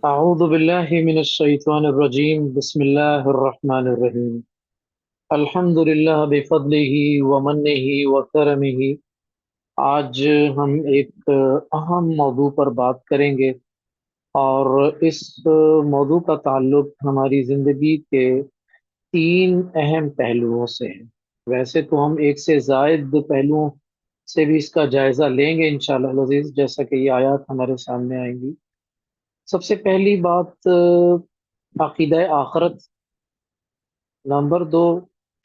أعوذ بالله من الشيطان الرجيم بسم الله الرحمن الرحيم الحمد لله بفضله ومنه وكرمه۔ آج ہم ایک اہم موضوع پر بات کریں گے، اور اس موضوع کا تعلق ہماری زندگی کے تین اہم پہلوؤں سے ہے۔ ویسے تو ہم ایک سے زائد پہلوؤں سے بھی اس کا جائزہ لیں گے انشاءاللہ العزیز، جیسا کہ یہ آیات ہمارے سامنے آئیں گی۔ سب سے پہلی بات عقیدہ آخرت، نمبر دو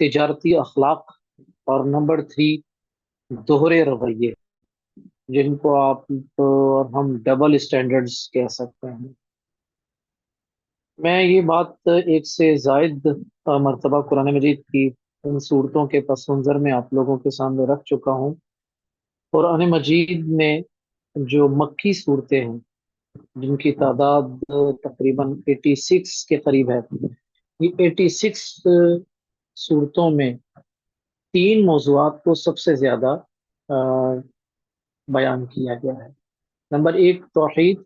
تجارتی اخلاق، اور نمبر تھری دوہرے رویے، جن کو آپ اور ہم ڈبل اسٹینڈرڈز کہہ سکتے ہیں۔ میں یہ بات ایک سے زائد مرتبہ قرآن مجید کی ان صورتوں کے پس منظر میں آپ لوگوں کے سامنے رکھ چکا ہوں۔ قرآن مجید میں جو مکی صورتیں ہیں، جن کی تعداد تقریباً 86 کے قریب ہے، یہ 86 صورتوں میں تین موضوعات کو سب سے زیادہ آ، بیان کیا گیا ہے۔ نمبر ایک توحید،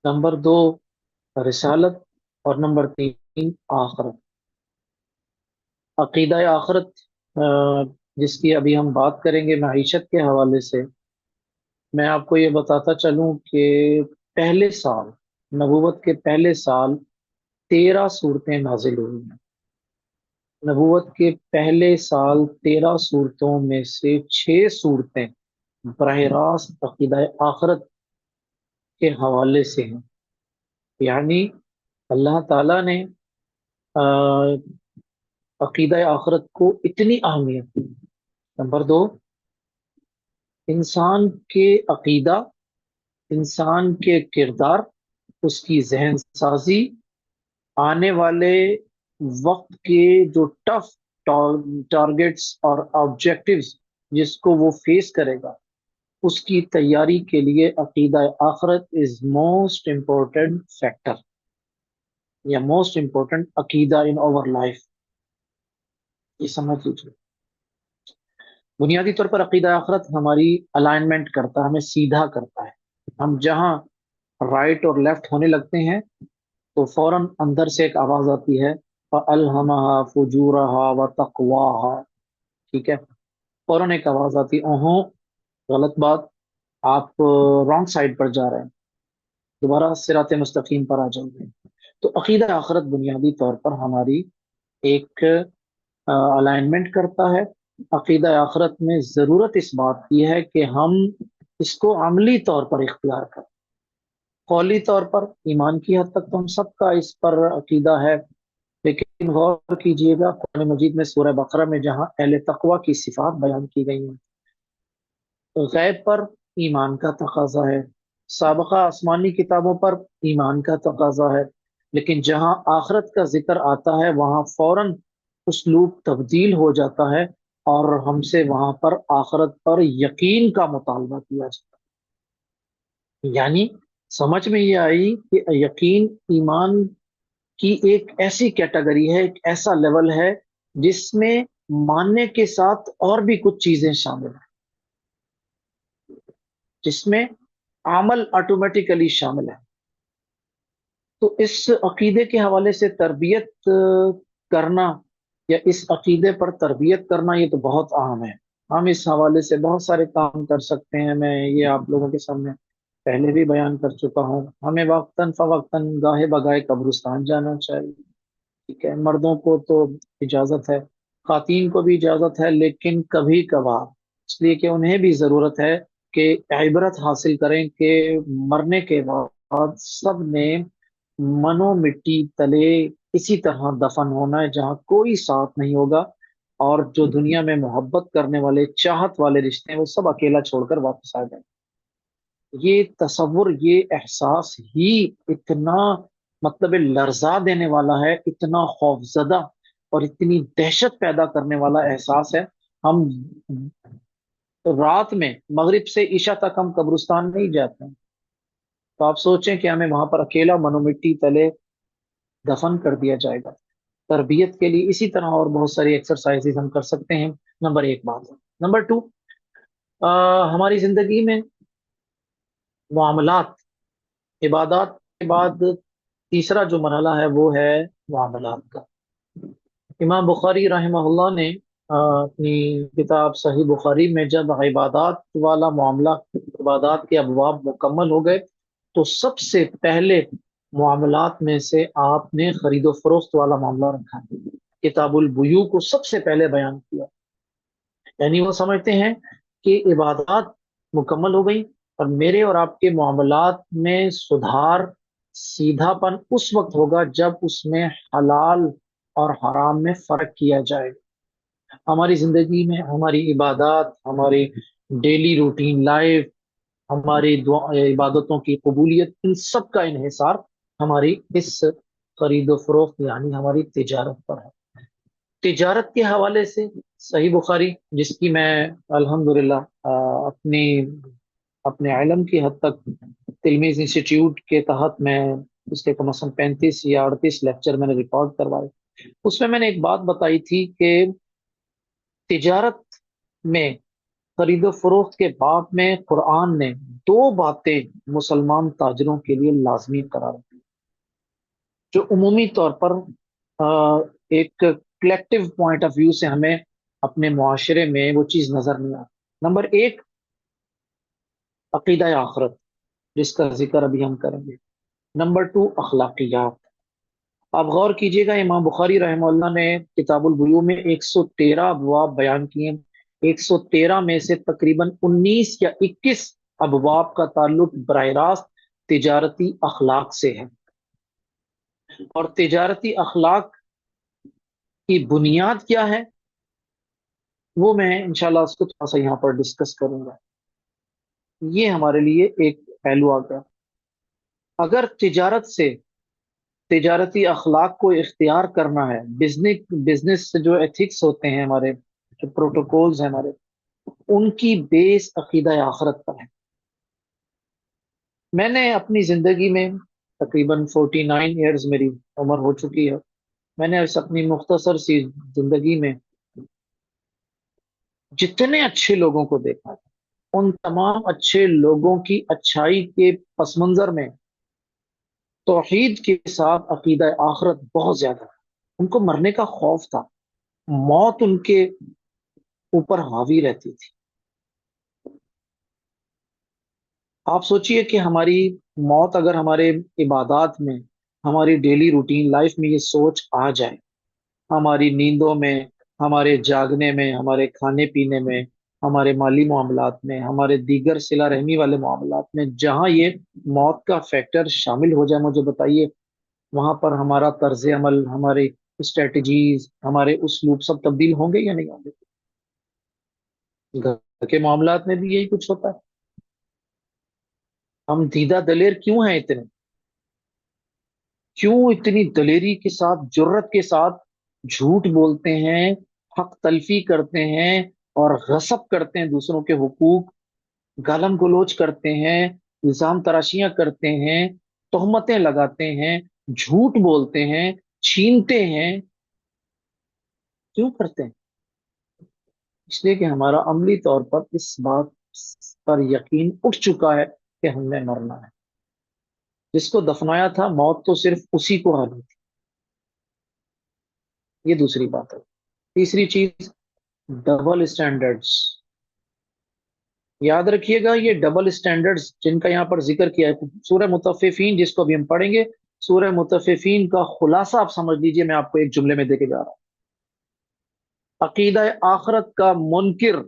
نمبر دو رسالت، اور نمبر تین آخرت۔ عقیدہ آخرت جس کی ابھی ہم بات کریں گے معیشت کے حوالے سے، میں آپ کو یہ بتاتا چلوں کہ پہلے سال، نبوت کے پہلے سال 13 صورتیں نازل ہوئی ہیں۔ نبوت کے پہلے سال 13 صورتوں میں سے 6 صورتیں براہ راست عقیدہ آخرت کے حوالے سے ہیں۔ یعنی اللہ تعالیٰ نے آ، عقیدہ آخرت کو اتنی اہمیت دی۔ نمبر دو، انسان کے عقیدہ، انسان کے کردار، اس کی ذہن سازی، آنے والے وقت کے جو ٹف ٹارگٹس اور آبجیکٹیوز جس کو وہ فیس کرے گا، اس کی تیاری کے لیے عقیدہ آخرت از موسٹ امپورٹنٹ فیکٹر، یا موسٹ امپورٹنٹ عقیدہ ان اوور لائف، یہ سمجھ لیجیے۔ بنیادی طور پر عقیدہ آخرت ہماری الائنمنٹ کرتا ہے، ہمیں سیدھا کرتا ہے۔ ہم جہاں رائٹ اور لیفٹ ہونے لگتے ہیں تو فوراً اندر سے ایک آواز آتی ہے، فَأَلْهَمَهَا فُجُورَهَا وَتَقْوَاهَا، ٹھیک ہے؟ فوراً ایک آواز آتی ہے، غلط بات، آپ رانگ سائڈ پر جا رہے ہیں، دوبارہ صراط مستقیم پر آ جائیے۔ تو عقیدہ آخرت بنیادی طور پر ہماری ایک الائنمنٹ کرتا ہے۔ عقیدہ آخرت میں ضرورت اس بات کی ہے کہ ہم اس کو عملی طور پر اختیار کریں۔ قولی طور پر ایمان کی حد تک تو ہم سب کا اس پر عقیدہ ہے، لیکن غور کیجئے گا قرآن مجید میں سورہ بقرہ میں جہاں اہل تقوی کی صفات بیان کی گئی ہیں، غیب پر ایمان کا تقاضا ہے، سابقہ آسمانی کتابوں پر ایمان کا تقاضا ہے، لیکن جہاں آخرت کا ذکر آتا ہے وہاں فوراً اسلوب تبدیل ہو جاتا ہے، اور ہم سے وہاں پر آخرت پر یقین کا مطالبہ کیا جاتا ہے۔ یعنی سمجھ میں یہ آئی کہ یقین ایمان کی ایک ایسی کیٹیگری ہے، ایک ایسا لیول ہے جس میں ماننے کے ساتھ اور بھی کچھ چیزیں شامل ہیں، جس میں عمل آٹومیٹیکلی شامل ہے۔ تو اس عقیدے کے حوالے سے تربیت کرنا، یا اس عقیدے پر تربیت کرنا، یہ تو بہت اہم ہے۔ ہم اس حوالے سے بہت سارے کام کر سکتے ہیں، میں یہ آپ لوگوں کے سامنے پہلے بھی بیان کر چکا ہوں۔ ہمیں وقتاً فوقتاً گاہے بگاہے قبرستان جانا چاہیے، ٹھیک ہے؟ مردوں کو تو اجازت ہے، خواتین کو بھی اجازت ہے، لیکن کبھی کبھار، اس لیے کہ انہیں بھی ضرورت ہے کہ عبرت حاصل کریں کہ مرنے کے بعد سب نے منو مٹی تلے اسی طرح دفن ہونا ہے، جہاں کوئی ساتھ نہیں ہوگا، اور جو دنیا میں محبت کرنے والے، چاہت والے رشتے ہیں، وہ سب اکیلا چھوڑ کر واپس آ جائیں۔ یہ تصور، یہ احساس ہی اتنا مطلب لرزا دینے والا ہے، اتنا خوف زدہ اور اتنی دہشت پیدا کرنے والا احساس ہے۔ ہم رات میں مغرب سے عشاء تک ہم قبرستان نہیں جاتے ہیں، تو آپ سوچیں کہ ہمیں وہاں پر اکیلا منو مٹی تلے دفن کر دیا جائے گا۔ تربیت کے لیے اسی طرح اور بہت ساری ایکسرسائزز ہم کر سکتے ہیں، نمبر ایک بات ہے۔ نمبر ٹو، ہماری زندگی میں معاملات، عبادات بعد تیسرا جو مرحلہ ہے وہ ہے معاملات کا۔ امام بخاری رحمہ اللہ نے اپنی کتاب صحیح بخاری میں جب عبادات والا معاملہ، عبادات کے ابواب مکمل ہو گئے، تو سب سے پہلے معاملات میں سے آپ نے خرید و فروخت والا معاملہ رکھا ہے، کتاب البیوع کو سب سے پہلے بیان کیا۔ یعنی وہ سمجھتے ہیں کہ عبادات مکمل ہو گئی، اور میرے اور آپ کے معاملات میں سدھار، سیدھا پن اس وقت ہوگا جب اس میں حلال اور حرام میں فرق کیا جائے گا۔ ہماری زندگی میں ہماری عبادات، ہماری ڈیلی روٹین لائف، ہماری عبادتوں کی قبولیت، ان سب کا انحصار ہماری اس خرید و فروخت یعنی ہماری تجارت پر ہے۔ تجارت کے حوالے سے صحیح بخاری، جس کی میں الحمدللہ اپنی اپنے علم کی حد تک تلمیذ انسٹیٹیوٹ کے تحت میں اس کے کم از کم 35 یا 38 لیکچر میں نے ریکارڈ کروائے، اس میں نے ایک بات بتائی تھی کہ تجارت میں خرید و فروخت کے باب میں قرآن نے دو باتیں مسلمان تاجروں کے لیے لازمی قرار دی، جو عمومی طور پر ایک کلیکٹیو پوائنٹ آف ویو سے ہمیں اپنے معاشرے میں وہ چیز نظر نہیں آتی۔ نمبر ایک، عقیدہ آخرت، جس کا ذکر ابھی ہم کریں گے۔ نمبر ٹو، اخلاقیات۔ آپ غور کیجئے گا، امام بخاری رحمہ اللہ نے کتاب البیوع میں 113 ابواب بیان کیے، 113 میں سے تقریباً 19 یا 21 ابواب کا تعلق براہ راست تجارتی اخلاق سے ہے، اور تجارتی اخلاق کی بنیاد کیا ہے وہ میں انشاءاللہ اس کو تھوڑا سا یہاں پر ڈسکس کروں گا۔ یہ ہمارے لیے ایک پہلو آ گیا۔ اگر تجارت سے، تجارتی اخلاق کو اختیار کرنا ہے، بزنس سے جو ایتھکس ہوتے ہیں، ہمارے جو پروٹوکولز ہیں ہمارے، ان کی بیس عقیدہ آخرت پر ہے۔ میں نے اپنی زندگی میں تقریباً 49 ایئرز میری عمر ہو چکی ہے، میں نے اس اپنی مختصر سی زندگی میں جتنے اچھے لوگوں کو دیکھا ہے، ان تمام اچھے لوگوں کی اچھائی کے پس منظر میں توحید کے ساتھ عقیدہ آخرت بہت زیادہ ہے۔ ان کو مرنے کا خوف تھا، موت ان کے اوپر حاوی رہتی تھی۔ آپ سوچئے کہ ہماری موت اگر ہمارے عبادات میں، ہماری ڈیلی روٹین لائف میں یہ سوچ آ جائے، ہماری نیندوں میں، ہمارے جاگنے میں، ہمارے کھانے پینے میں، ہمارے مالی معاملات میں، ہمارے دیگر صلہ رحمی والے معاملات میں، جہاں یہ موت کا فیکٹر شامل ہو جائے، مجھے بتائیے وہاں پر ہمارا طرز عمل، ہمارے اسٹریٹجیز، ہمارے اسلوب سب تبدیل ہوں گے یا نہیں ہوں گے؟ گھر کے معاملات میں بھی یہی کچھ ہوتا ہے۔ ہم دیدہ دلیر کیوں ہیں اتنے؟ کیوں اتنی دلیری کے ساتھ، جرت کے ساتھ جھوٹ بولتے ہیں، حق تلفی کرتے ہیں، اور غصب کرتے ہیں دوسروں کے حقوق، گالم گلوچ کرتے ہیں، الزام تراشیاں کرتے ہیں، تہمتیں لگاتے ہیں، جھوٹ بولتے ہیں، چھینتے ہیں؟ کیوں کرتے ہیں؟ اس لیے کہ ہمارا عملی طور پر اس بات پر یقین اٹھ چکا ہے کہ ہم نے مرنا ہے۔ جس کو دفنایا تھا، موت تو صرف اسی کو آنی تھی۔ یہ دوسری بات ہے۔ تیسری چیز، ڈبل اسٹینڈرڈز۔ یاد رکھیے گا، یہ ڈبل اسٹینڈرڈز جن کا یہاں پر ذکر کیا ہے، سورہ مطففین جس کو ابھی ہم پڑھیں گے، سورہ مطففین کا خلاصہ آپ سمجھ لیجئے، میں آپ کو ایک جملے میں دے کے جا رہا ہوں۔ عقیدہ آخرت کا منکر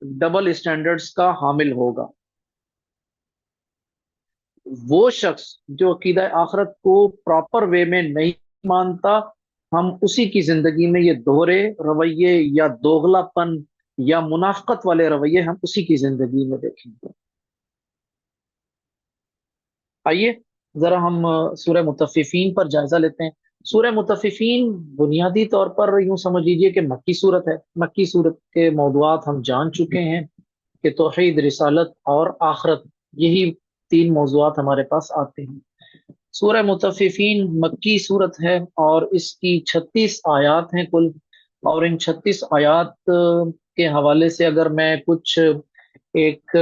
ڈبل اسٹینڈرڈز کا حامل ہوگا۔ وہ شخص جو عقیدہ آخرت کو پراپر وے میں نہیں مانتا، ہم اسی کی زندگی میں یہ دوہرے رویے یا دوغلا پن یا منافقت والے رویے ہم اسی کی زندگی میں دیکھیں گے۔ آئیے ذرا ہم سورہ مطففین پر جائزہ لیتے ہیں۔ سورہ مطففین بنیادی طور پر یوں سمجھ لیجئے کہ مکی صورت ہے۔ مکی صورت کے موضوعات ہم جان چکے ہیں کہ توحید، رسالت اور آخرت، یہی تین موضوعات ہمارے پاس آتے ہیں۔ سورہ مطففین مکی صورت ہے، اور اس کی 36 آیات ہیں کل، اور ان 36 آیات کے حوالے سے اگر میں کچھ ایک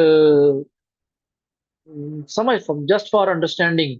سمجھ، just for understanding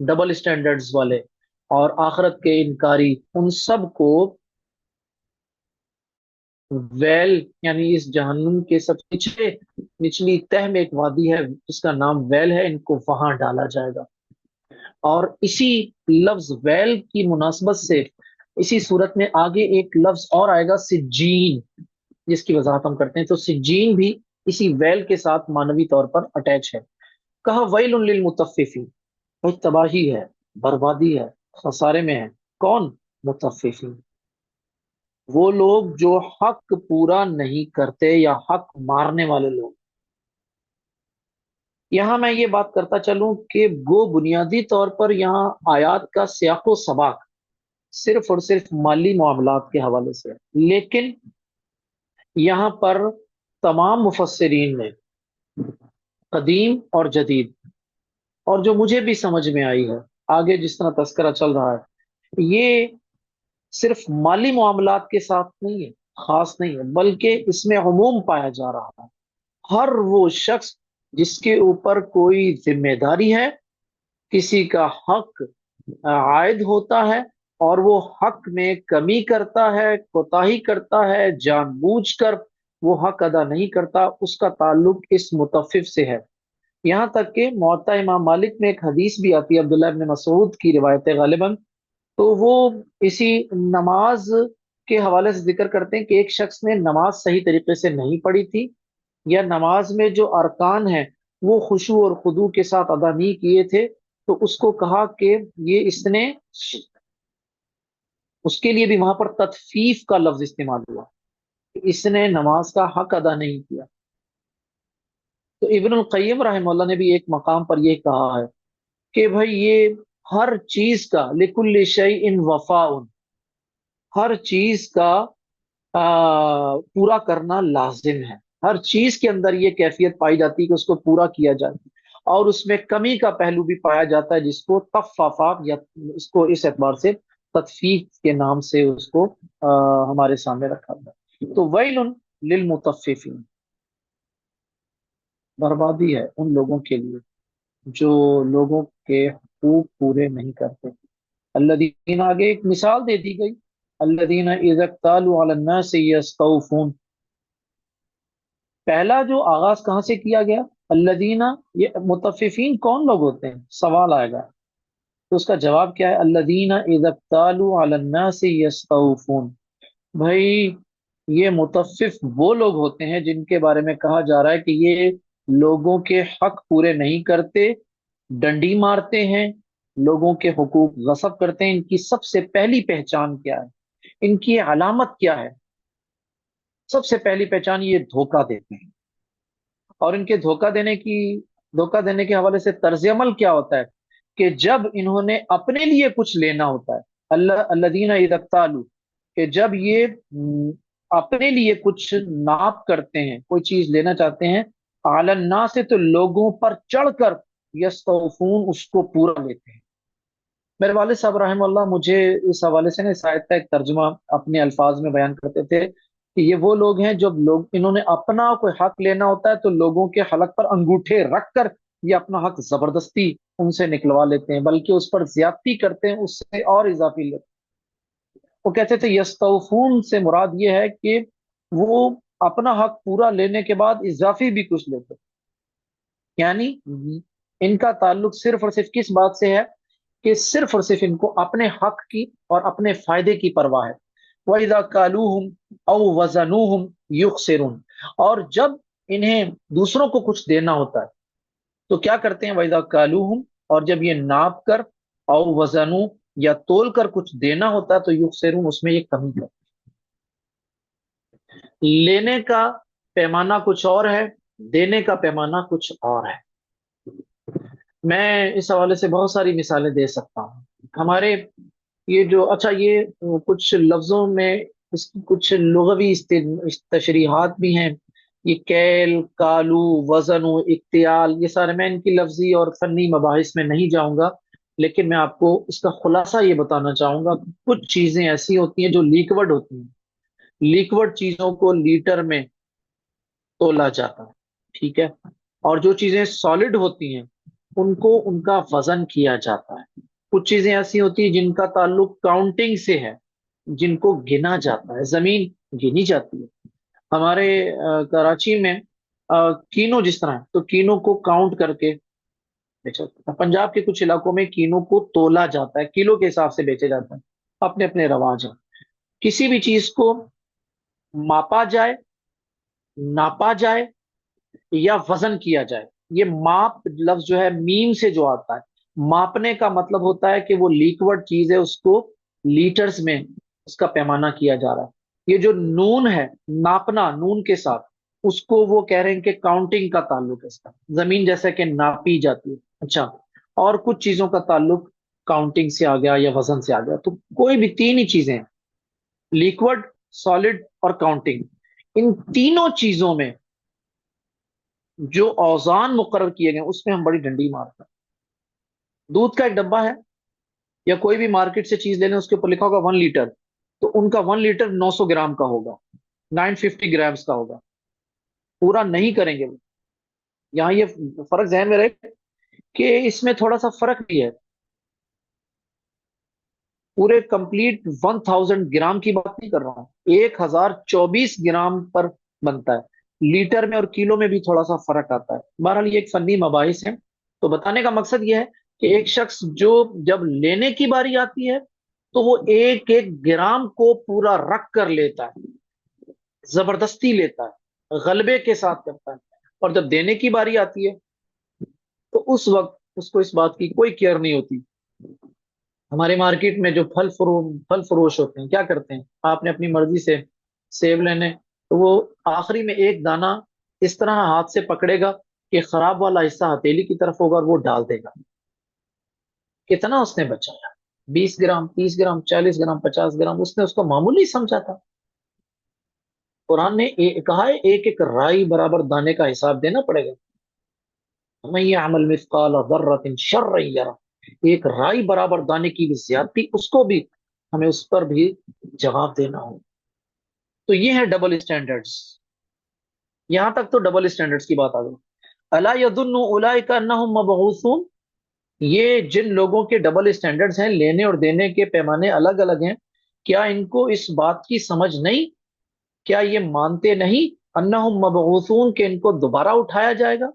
double standards والے اور آخرت کے انکاری، ان سب کو ویل، یعنی اس جہنم کے سب سے نچلی تہ میں ایک وادی ہے جس کا نام ویل ہے، ان کو وہاں ڈالا جائے گا۔ اور اسی لفظ ویل کی مناسبت سے اسی صورت میں آگے ایک لفظ اور آئے گا، سجین، جس کی وضاحت ہم کرتے ہیں۔ تو سجین بھی اسی ویل کے ساتھ معنوی طور پر اٹیچ ہے۔ کہا ویل للمطففین، بھائی تباہی ہے، بربادی ہے، خسارے میں ہے کون؟ مطففین، وہ لوگ جو حق پورا نہیں کرتے یا حق مارنے والے لوگ۔ یہاں میں یہ بات کرتا چلوں کہ گو بنیادی طور پر یہاں آیات کا سیاق و سباق صرف اور صرف مالی معاملات کے حوالے سے ہے، لیکن یہاں پر تمام مفسرین نے، قدیم اور جدید، اور جو مجھے بھی سمجھ میں آئی ہے، آگے جس طرح تذکرہ چل رہا ہے، یہ صرف مالی معاملات کے ساتھ نہیں ہے، خاص نہیں ہے، بلکہ اس میں عموم پایا جا رہا ہے۔ ہر وہ شخص جس کے اوپر کوئی ذمہ داری ہے، کسی کا حق عائد ہوتا ہے، اور وہ حق میں کمی کرتا ہے، کوتاہی کرتا ہے، جان بوجھ کر وہ حق ادا نہیں کرتا، اس کا تعلق اس متفف سے ہے۔ یہاں تک کہ موطا امام مالک میں ایک حدیث بھی آتی ہے، عبداللہ ابن مسعود کی روایت ہے غالباً، تو وہ اسی نماز کے حوالے سے ذکر کرتے ہیں کہ ایک شخص نے نماز صحیح طریقے سے نہیں پڑھی تھی، یا نماز میں جو ارکان ہیں وہ خشوع اور خضوع کے ساتھ ادا نہیں کیے تھے، تو اس کو کہا کہ یہ اس نے، اس کے لیے بھی وہاں پر تطفیف کا لفظ استعمال ہوا کہ اس نے نماز کا حق ادا نہیں کیا۔ تو ابن القیم رحمہ اللہ نے بھی ایک مقام پر یہ کہا ہے کہ بھائی یہ ہر چیز کا لکل شیء وفاء، ہر چیز کا پورا کرنا لازم ہے، ہر چیز کے اندر یہ کیفیت پائی جاتی ہے کہ اس کو پورا کیا جائے، اور اس میں کمی کا پہلو بھی پایا جاتا ہے جس کو تفافا، یا اس کو اس اعتبار سے تطفیف کے نام سے اس کو ہمارے سامنے رکھا گیا۔ تو ویل للمطففین، بربادی ہے ان لوگوں کے لیے جو لوگوں کے حقوق پورے نہیں کرتے۔ الذین، آگے ایک مثال دے دی گئی، الذین اذا اکتالوا علی الناس یستوفون۔ پہلا جو آغاز کہاں سے کیا گیا؟ الذین، یہ مطففین کون لوگ ہوتے ہیں؟ سوال آئے گا، تو اس کا جواب کیا ہے؟ الذین اذا اکتالوا علی الناس یستوفون۔ بھائی یہ مطفف وہ لوگ ہوتے ہیں جن کے بارے میں کہا جا رہا ہے کہ یہ لوگوں کے حق پورے نہیں کرتے، ڈنڈی مارتے ہیں، لوگوں کے حقوق غصب کرتے ہیں۔ ان کی سب سے پہلی پہچان کیا ہے؟ ان کی علامت کیا ہے؟ سب سے پہلی پہچان، یہ دھوکہ دیتے ہیں۔ اور ان کے دھوکہ دینے کے حوالے سے طرز عمل کیا ہوتا ہے کہ جب انہوں نے اپنے لیے کچھ لینا ہوتا ہے، الذین اذا اکتالوا، کہ جب یہ اپنے لیے کچھ ناپ کرتے ہیں، کوئی چیز لینا چاہتے ہیں، علی الناس، تو لوگوں پر چڑھ کر، یستوفون، اس کو پورا لیتے ہیں۔ میرے والد صاحب رحمہ اللہ مجھے اس حوالے سے نا اس آیت کا ایک ترجمہ اپنے الفاظ میں بیان کرتے تھے کہ یہ وہ لوگ ہیں جب لوگ انہوں نے اپنا کوئی حق لینا ہوتا ہے تو لوگوں کے حلق پر انگوٹھے رکھ کر یہ اپنا حق زبردستی ان سے نکلوا لیتے ہیں، بلکہ اس پر زیادتی کرتے ہیں، اس سے اور اضافی لیتے ہیں۔ وہ کہتے تھے یستوفون سے مراد یہ ہے کہ وہ اپنا حق پورا لینے کے بعد اضافی بھی کچھ لیتے ہیں، یعنی ان کا تعلق صرف اور صرف کس بات سے ہے کہ صرف اور صرف ان کو اپنے حق کی اور اپنے فائدے کی پرواہ ہے۔ وَإِذَا كَالُوهُمْ أَوْ وَزَنُوهُمْ يُخْسِرُونَ، اور جب انہیں دوسروں کو کچھ دینا ہوتا ہے تو کیا کرتے ہیں؟ وَإِذَا كَالُوهُمْ، اور جب یہ ناپ کر، او وزنو، یا تول کر کچھ دینا ہوتا ہے، تو یخسرون، اس میں یہ کمی کرتے ہیں۔ لینے کا پیمانہ کچھ اور ہے، دینے کا پیمانہ کچھ اور ہے۔ میں اس حوالے سے بہت ساری مثالیں دے سکتا ہوں۔ ہمارے یہ جو، اچھا یہ کچھ لفظوں میں اس کی کچھ لغوی تشریحات بھی ہیں، یہ کیل، کالو، وزن و اکتیال، یہ سارے میں ان کی لفظی اور فنی مباحث میں نہیں جاؤں گا، لیکن میں آپ کو اس کا خلاصہ یہ بتانا چاہوں گا کہ کچھ چیزیں ایسی ہوتی ہیں جو لیکوڈ ہوتی ہیں، لیکوڈ چیزوں کو لیٹر میں تولا جاتا ہے، ٹھیک ہے، اور جو چیزیں سالڈ ہوتی ہیں ان کو ان کا وزن کیا جاتا ہے. کچھ چیزیں ایسی ہوتی ہیں جن کا تعلق کاؤنٹنگ سے ہے، جن کو گنا جاتا ہے. زمین گنی جاتی ہے. ہمارے کراچی میں کینو جس طرح ہے تو کینو کو کاؤنٹ کر کے بیچا جاتا ہے. پنجاب کے کچھ علاقوں میں کینو کو تولا جاتا ہے، کلو کے حساب سے بیچے جاتا ہے. اپنے اپنے رواج ہیں. کسی بھی چیز کو ماپا جائے، ناپا جائے یا وزن کیا جائے. یہ ماپ لفظ جو ہے میم سے جو آتا ہے، ماپنے کا مطلب ہوتا ہے کہ وہ لیکوڈ چیز ہے، اس کو لیٹرز میں اس کا پیمانہ کیا جا رہا ہے. یہ جو نون ہے، ناپنا نون کے ساتھ، اس کو وہ کہہ رہے ہیں کہ کاؤنٹنگ کا تعلق ہے اس کا. زمین جیسے کہ ناپی جاتی ہے. اچھا، اور کچھ چیزوں کا تعلق کاؤنٹنگ سے آ گیا یا وزن سے آ گیا. تو کوئی بھی تین ہی چیزیں، لیکوڈ، سالڈ اور کاؤنٹنگ، ان تینوں چیزوں میں جو اوزان مقرر کیے گئے اس میں ہم بڑی ڈنڈی مارتے ہیں. دودھ کا ایک ڈبہ ہے، یا کوئی بھی مارکیٹ سے چیز لے لیں، اس کے اوپر لکھا ہوگا 1 لیٹر، تو ان کا 1 لیٹر 900 گرام کا ہوگا، 950 گرامس کا ہوگا. پورا نہیں کریں گے وہ. یہاں یہ فرق ذہن میں رہے کہ اس میں تھوڑا سا فرق بھی ہے. پورے کمپلیٹ 1000 گرام کی بات نہیں کر رہا ہوں، 1024 گرام پر بنتا ہے. لیٹر میں اور کلو میں بھی تھوڑا سا فرق آتا ہے. بہرحال یہ ایک فنی مباحث ہے. تو بتانے کا مقصد یہ ہے کہ ایک شخص جو جب لینے کی باری آتی ہے تو وہ ایک ایک گرام کو پورا رکھ کر لیتا ہے، زبردستی لیتا ہے، غلبے کے ساتھ کرتا ہے. اور جب دینے کی باری آتی ہے تو اس وقت اس کو اس بات کی کوئی کیئر نہیں ہوتی. ہمارے مارکیٹ میں جو پھل فروش ہوتے ہیں کیا کرتے ہیں، آپ نے اپنی مرضی سے سیب لینے، تو وہ آخری میں ایک دانہ اس طرح ہاتھ سے پکڑے گا کہ خراب والا حصہ ہتھیلی کی طرف ہوگا اور وہ ڈال دے گا. کتنا اس نے بچایا؟ 20 گرام، 30 گرام، 40 گرام، 50 گرام. اس نے اس کو معمولی سمجھا تھا. قرآن نے کہا ہے ایک ایک رائی برابر دانے کا حساب دینا پڑے گا. میں یہ عمل مثقال ذرۃ شر یرہ، ایک رائی برابر دانے کی بھی زیادتی، اس کو بھی ہمیں اس پر بھی جواب دینا ہو. تو یہ ہے ڈبل اسٹینڈرڈز. یہاں تک تو ڈبل اسٹینڈرڈز کی بات آ گئی. الا یظن اولئک انہم مبعوثون، یہ جن لوگوں کے ڈبل اسٹینڈرڈز ہیں، لینے اور دینے کے پیمانے الگ الگ ہیں، کیا ان کو اس بات کی سمجھ نہیں؟ کیا یہ مانتے نہیں انہم مبعوثون کہ ان کو دوبارہ اٹھایا جائے گا؟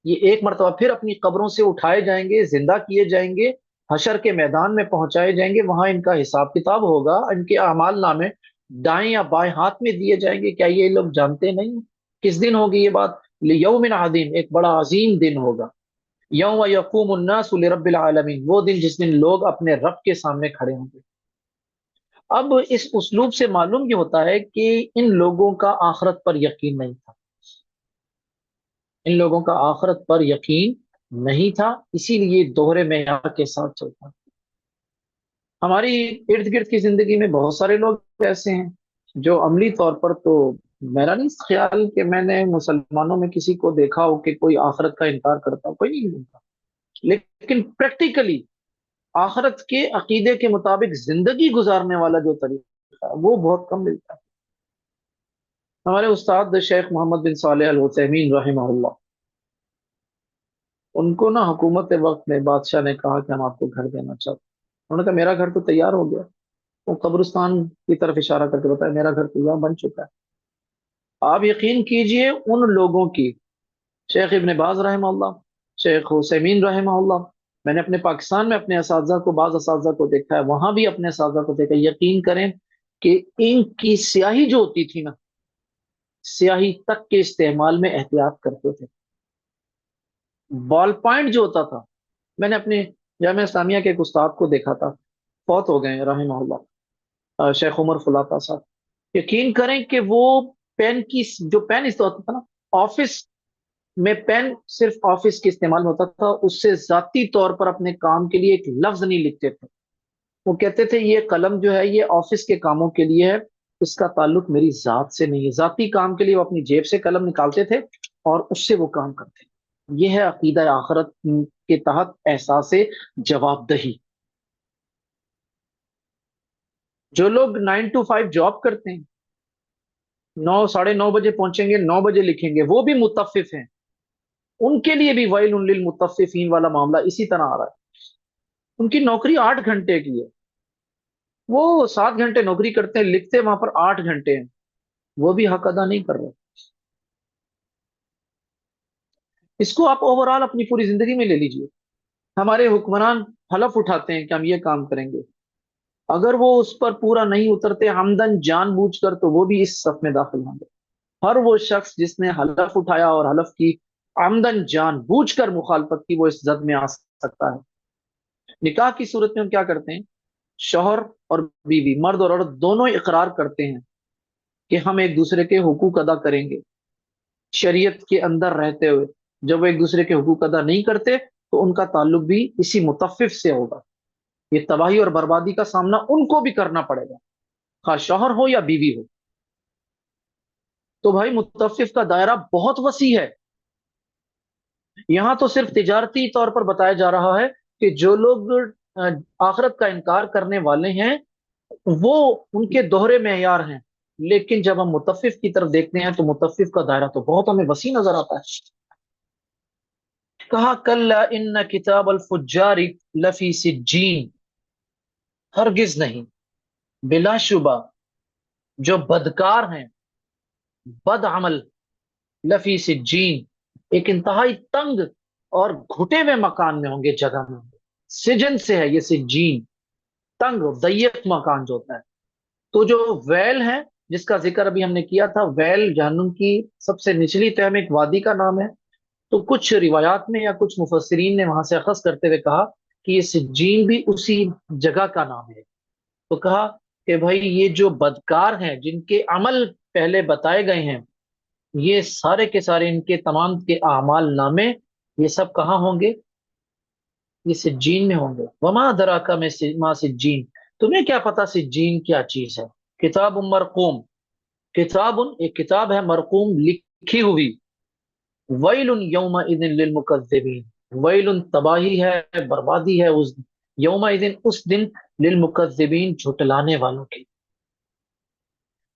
یہ ایک مرتبہ پھر اپنی قبروں سے اٹھائے جائیں گے، زندہ کیے جائیں گے، حشر کے میدان میں پہنچائے جائیں گے. وہاں ان کا حساب کتاب ہوگا، ان کے اعمال نامے دائیں یا بائیں ہاتھ میں دیے جائیں گے. کیا یہ لوگ جانتے نہیں؟ کس دن ہوگی یہ بات؟ لیوم عظیم، ایک بڑا عظیم دن ہوگا. یوم یقوم الناس لرب العالمین، وہ دن جس دن لوگ اپنے رب کے سامنے کھڑے ہوں گے. اب اس اسلوب سے معلوم یہ ہوتا ہے کہ ان لوگوں کا آخرت پر یقین نہیں تھا. ان لوگوں کا آخرت پر یقین نہیں تھا، اسی لیے دوہرے معیار کے ساتھ چلتا. ہماری ارد گرد کی زندگی میں بہت سارے لوگ ایسے ہیں جو عملی طور پر تو میرا نہیں خیال کہ میں نے مسلمانوں میں کسی کو دیکھا ہو کہ کوئی آخرت کا انکار کرتا ہو، کوئی نہیں ملتا. لیکن پریکٹیکلی آخرت کے عقیدے کے مطابق زندگی گزارنے والا جو طریقہ ہے وہ بہت کم ملتا ہے. ہمارے استاد شیخ محمد بن صالح العثیمین رحمہ اللہ، ان کو نا حکومت وقت میں بادشاہ نے کہا کہ ہم آپ کو گھر دینا چاہتے ہیں. انہوں نے کہا میرا گھر تو تیار ہو گیا. وہ قبرستان کی طرف اشارہ کر کے بتایا میرا گھر تیار بن چکا ہے. آپ یقین کیجئے ان لوگوں کی، شیخ ابن باز رحمہ اللہ، شیخ حسیمین رحمہ اللہ، میں نے اپنے پاکستان میں اپنے اساتذہ کو، بعض اساتذہ کو دیکھا ہے، وہاں بھی اپنے اساتذہ کو دیکھا. یقین کریں کہ ان کی سیاہی جو ہوتی تھی نا، سیاہی تک کے استعمال میں احتیاط کرتے تھے. بال پوائنٹ جو ہوتا تھا، میں نے اپنے جامعہ اسلامیہ کے ایک استاد کو دیکھا تھا، فوت ہو گئے ہیں رحمہ اللہ، شیخ عمر فلاطہ صاحب. یقین کریں کہ وہ پین کی جو پین استعمال ہوتا تھا نا، آفس میں پین صرف آفس کے استعمال میں ہوتا تھا، اس سے ذاتی طور پر اپنے کام کے لیے ایک لفظ نہیں لکھتے تھے. وہ کہتے تھے یہ قلم جو ہے یہ آفس کے کاموں کے لیے ہے، اس کا تعلق میری ذات سے نہیں ہے. ذاتی کام کے لیے وہ اپنی جیب سے قلم نکالتے تھے اور اس سے وہ کام کرتے. یہ ہے عقیدہ آخرت کے تحت احساس جواب دہی. جو لوگ 9 to 5 جاب کرتے ہیں، 9 ساڑھے 9 بجے پہنچیں گے، 9 بجے لکھیں گے، وہ بھی متفف ہیں. ان کے لیے بھی ویل للمطففین والا معاملہ اسی طرح آ رہا ہے. ان کی نوکری 8 گھنٹے کی ہے، وہ 7 گھنٹے نوکری کرتے ہیں، لکھتے وہاں پر 8 گھنٹے ہیں، وہ بھی حق ادا نہیں کر رہے. اس کو آپ اوور آل اپنی پوری زندگی میں لے لیجئے. ہمارے حکمران حلف اٹھاتے ہیں کہ ہم یہ کام کریں گے، اگر وہ اس پر پورا نہیں اترتے عمدن جان بوجھ کر، تو وہ بھی اس صف میں داخل ہوں گے. ہر وہ شخص جس نے حلف اٹھایا اور حلف کی عمدن جان بوجھ کر مخالفت کی، وہ اس زد میں آ سکتا ہے. نکاح کی صورت میں ہم کیا کرتے ہیں؟ شوہر اور بیوی، مرد اور عورت دونوں اقرار کرتے ہیں کہ ہم ایک دوسرے کے حقوق ادا کریں گے شریعت کے اندر رہتے ہوئے. جب وہ ایک دوسرے کے حقوق ادا نہیں کرتے تو ان کا تعلق بھی اسی متفف سے ہوگا. یہ تباہی اور بربادی کا سامنا ان کو بھی کرنا پڑے گا، خواہ شوہر ہو یا بیوی ہو. تو بھائی متفف کا دائرہ بہت وسیع ہے. یہاں تو صرف تجارتی طور پر بتایا جا رہا ہے کہ جو لوگ آخرت کا انکار کرنے والے ہیں وہ ان کے دوہرے معیار ہیں. لیکن جب ہم متفف کی طرف دیکھتے ہیں تو متفف کا دائرہ تو بہت ہمیں وسیع نظر آتا ہے. کہا کلا ان کتاب الفجار لفی سجین، ہرگز نہیں، بلا شبہ جو بدکار ہیں، بد عمل، لفی سجین، ایک انتہائی تنگ اور گھٹے ہوئے مکان میں ہوں گے، جگہ میں ہوں گے. سجن سے ہے یہ سجین، تنگ ضيق مکان جو ہوتا ہے. تو جو ویل ہے جس کا ذکر ابھی ہم نے کیا تھا، ویل جہنم کی سب سے نچلی تہ میں ایک وادی کا نام ہے. تو کچھ روایات میں یا کچھ مفسرین نے وہاں سے اخذ کرتے ہوئے کہا کہ یہ سجین بھی اسی جگہ کا نام ہے. تو کہا کہ بھائی یہ جو بدکار ہیں جن کے عمل پہلے بتائے گئے ہیں، یہ سارے کے سارے ان کے تمام کے اعمال نامے یہ سب کہاں ہوں گے؟ یہ سجین میں ہوں گے. وما دراک ما سجین، تمہیں کیا پتا سجین کیا چیز ہے؟ کتاب مرقوم، کتاب ایک کتاب ہے، مرقوم لکھی ہوئی. ویل یومئذ للمکذبین، ویل تباہی ہے، بربادی ہے اس یومئذ اس دن، للمکذبین جھٹلانے والوں کی.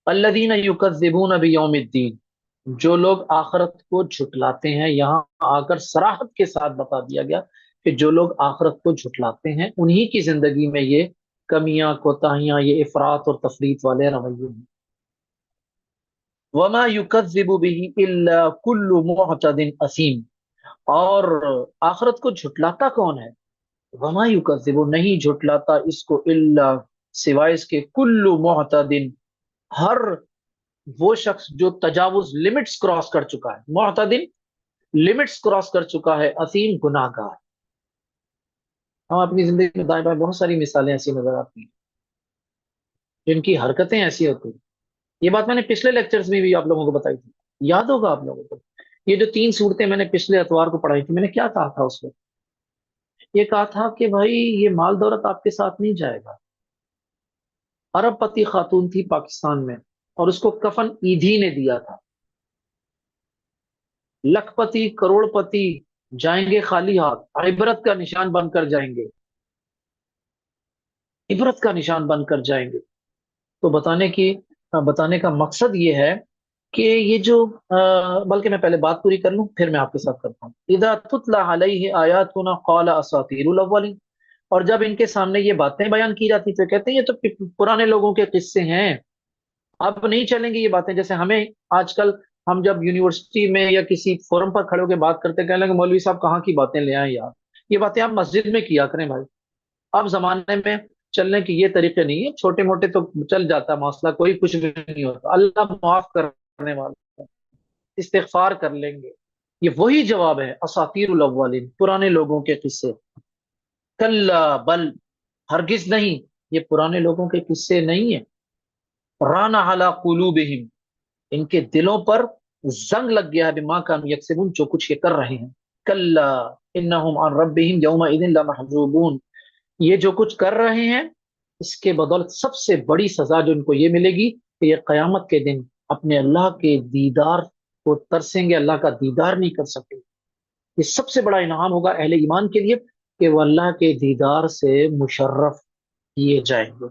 الذین یکذبون بیوم الدین، جو لوگ آخرت کو جھٹلاتے ہیں. یہاں آ کر صراحت کے ساتھ بتا دیا گیا کہ جو لوگ آخرت کو جھٹلاتے ہیں انہی کی زندگی میں یہ کمیاں، کوتاہیاں، یہ افراط اور تفریط والے رویے ہیں. وما یکذب به الا کل معتد اثیم، اور آخرت کو جھٹلاتا کون ہے؟ وما یکذب، نہیں جھٹلاتا اس کو، الا سوائے اس کے، کل معتد، ہر وہ شخص جو تجاوز لمٹس کراس کر چکا ہے. معتدن لمٹس کراس کر چکا ہے، اثیم گناہ گار. ہم اپنی زندگی میں دائیں بائیں بہت ساری مثالیں ایسی نظر آتی ہیں جن کی حرکتیں ایسی ہوتی ہیں. یہ بات میں نے پچھلے لیکچرز میں بھی آپ لوگوں کو بتائی تھی، یاد ہوگا آپ لوگوں کو. یہ جو 3 صورتیں میں نے پچھلے اتوار کو پڑھائی تھی، میں نے کیا کہا تھا اس وقت؟ یہ کہا تھا کہ بھائی یہ مال دولت آپ کے ساتھ نہیں جائے گا. ارب پتی خاتون تھی پاکستان میں اور اس کو کفن ایدھی نے دیا تھا. لکھ پتی کروڑ پتی جائیں گے خالی ہاتھ، عبرت کا نشان بن کر جائیں گے، عبرت کا نشان بن کر جائیں گے. تو بتانے کا مقصد یہ ہے کہ یہ جو بلکہ میں پہلے بات پوری کر لوں پھر میں آپ کے ساتھ کرتا ہوں. اذا تتلی علیہ آیاتنا قال اساطیر الاولین، اور جب ان کے سامنے یہ باتیں بیان کی جاتی تو کہتے ہیں یہ تو پرانے لوگوں کے قصے ہیں، اب نہیں چلیں گی یہ باتیں. جیسے ہمیں آج کل، ہم جب یونیورسٹی میں یا کسی فورم پر کھڑے ہو کے بات کرتے کہنے لگے مولوی صاحب کہاں کی باتیں لے آئیں یار، یہ باتیں آپ مسجد میں کیا کریں بھائی. اب زمانے میں چلنے کے یہ طریقے نہیں ہے، چھوٹے موٹے تو چل جاتا ہے مسئلہ، کوئی کچھ بھی نہیں ہوتا، اللہ معاف کرنے والا ہے، استغفار کر لیں گے. یہ وہی جواب ہے، اساطیر الاولین، پرانے لوگوں کے قصے. کلا بل، ہرگز نہیں، یہ پرانے لوگوں کے قصے نہیں ہیں. رانا علی قلوبہم، ان کے دلوں پر زنگ لگ گیا ہے، بما کانوا یکسبون، جو کچھ یہ کر رہے ہیں. کلا انہم عن ربہم یومئذ لمحجوبون، یہ جو کچھ کر رہے ہیں اس کے بدولت سب سے بڑی سزا جو ان کو یہ ملے گی کہ یہ قیامت کے دن اپنے اللہ کے دیدار کو ترسیں گے، اللہ کا دیدار نہیں کر سکتے. یہ سب سے بڑا انعام ہوگا اہل ایمان کے لیے کہ وہ اللہ کے دیدار سے مشرف کیے جائیں گے.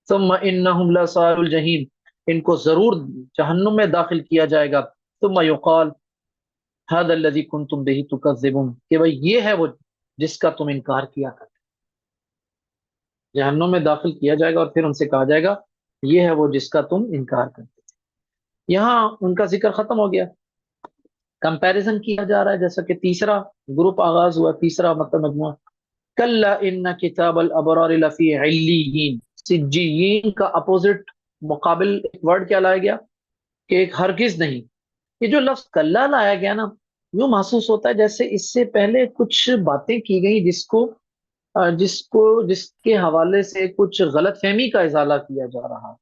ثم انہم لصال الجحیم، ان کو ضرور جہنم میں داخل کیا جائے گا. ثم یقال، ھذا الذی کنتم بہ تکذبون، کہ بھائی یہ ہے وہ جس کا تم انکار کیا کرتے، جہنم میں داخل کیا جائے گا اور پھر ان سے کہا جائے گا یہ ہے وہ جس کا تم انکار کرتے تھے۔ یہاں ان کا ذکر ختم ہو گیا، کمپیریزن کیا جا رہا ہے، جیسا کہ تیسرا گروپ آغاز ہوا، تیسرا مطلب مجموعہ، کلا ان کتاب الابرار لفی علیین، سجیین کا اپوزٹ مقابل ایک ورڈ کیا لایا گیا کہ ایک ہرگز نہیں۔ یہ جو لفظ کلا لایا گیا نا، یوں محسوس ہوتا ہے جیسے اس سے پہلے کچھ باتیں کی گئی جس کے حوالے سے کچھ غلط فہمی کا ازالہ کیا جا رہا ہے۔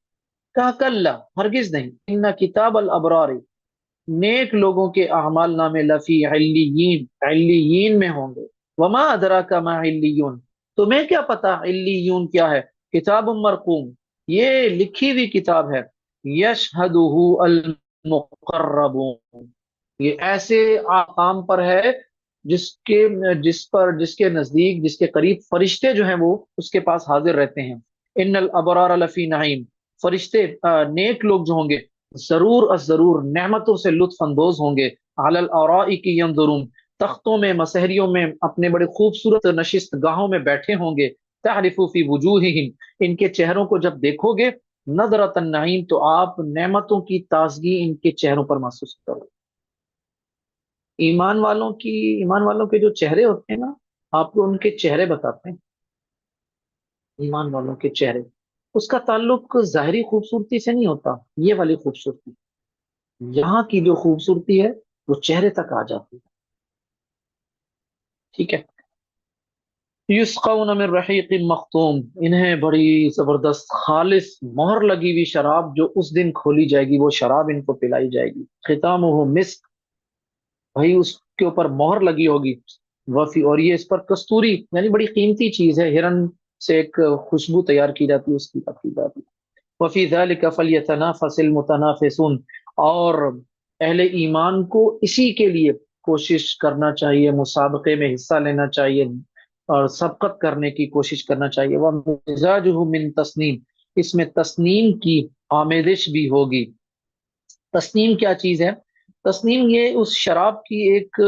کہا کلا، ہرگز نہیں، ان کتاب الابرار، نیک لوگوں کے اعمال نامے لفی علیین، علیین میں ہوں گے۔ وما ادراک ما علیون، تمہیں کیا پتا علیون کیا ہے؟ کتاب مرقوم، یہ لکھی ہوئی کتاب ہے، یشہدہ المقربون، یہ ایسے آقام پر ہے جس کے نزدیک، جس کے قریب فرشتے جو ہیں وہ اس کے پاس حاضر رہتے ہیں۔ ان الابرار لفی نعیم، فرشتے نیک لوگ جو ہوں گے ضرور از ضرور نعمتوں سے لطف اندوز ہوں گے، علی الارائک ینظرون، تختوں میں، مسہریوں میں، اپنے بڑے خوبصورت نشست گاہوں میں بیٹھے ہوں گے، تعرف فی وجوہہم، ان کے چہروں کو جب دیکھو گے، نظرۃ النعیم، تو آپ نعمتوں کی تازگی ان کے چہروں پر محسوس کرو۔ ایمان والوں کے جو چہرے ہوتے ہیں نا، آپ کو ان کے چہرے بتاتے ہیں، ایمان والوں کے چہرے، اس کا تعلق ظاہری خوبصورتی سے نہیں ہوتا، یہ والی خوبصورتی، یہاں کی جو خوبصورتی ہے وہ چہرے تک آ جاتی ہے، ٹھیک ہے۔ یسقون من رحیق مختوم، انہیں بڑی زبردست خالص مہر لگی ہوئی شراب جو اس دن کھولی جائے گی، وہ شراب ان کو پلائی جائے گی، ختامہ مسک، بھائی اس کے اوپر مہر لگی ہوگی، وفی، اور یہ اس پر کستوری، یعنی بڑی قیمتی چیز ہے، ہرن سے ایک خوشبو تیار کی جاتی ہے، اس کی بات کی جاتی ہے۔ وفی ذلک فلیتنافس المتنافسون، اور اہل ایمان کو اسی کے لیے کوشش کرنا چاہیے، مسابقے میں حصہ لینا چاہیے اور سبقت کرنے کی کوشش کرنا چاہیے۔ ومزاجہ من تسنیم، اس میں تسنیم کی آمیزش بھی ہوگی۔ تسنیم کیا چیز ہے؟ تسنیم یہ اس شراب کی ایک